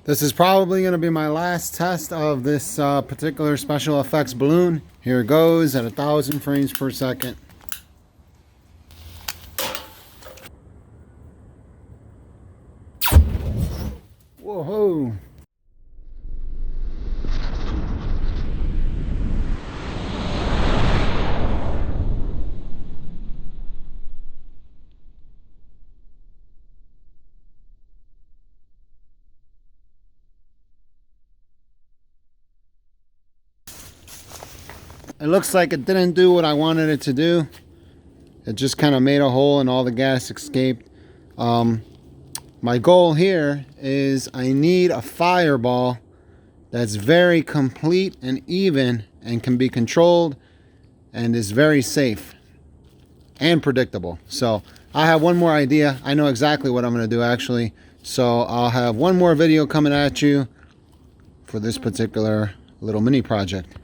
This is probably going to be my last test of this particular special effects balloon. Here it goes at 1,000 frames per second. Whoa! It looks like it didn't do what I wanted it to do. It just kind of made a hole and all the gas escaped. My goal here is I need a fireball that's very complete and even and can be controlled and is very safe and predictable. So I have one more idea. I know exactly what I'm going to do actually. So I'll have one more video coming at you for this particular little mini project.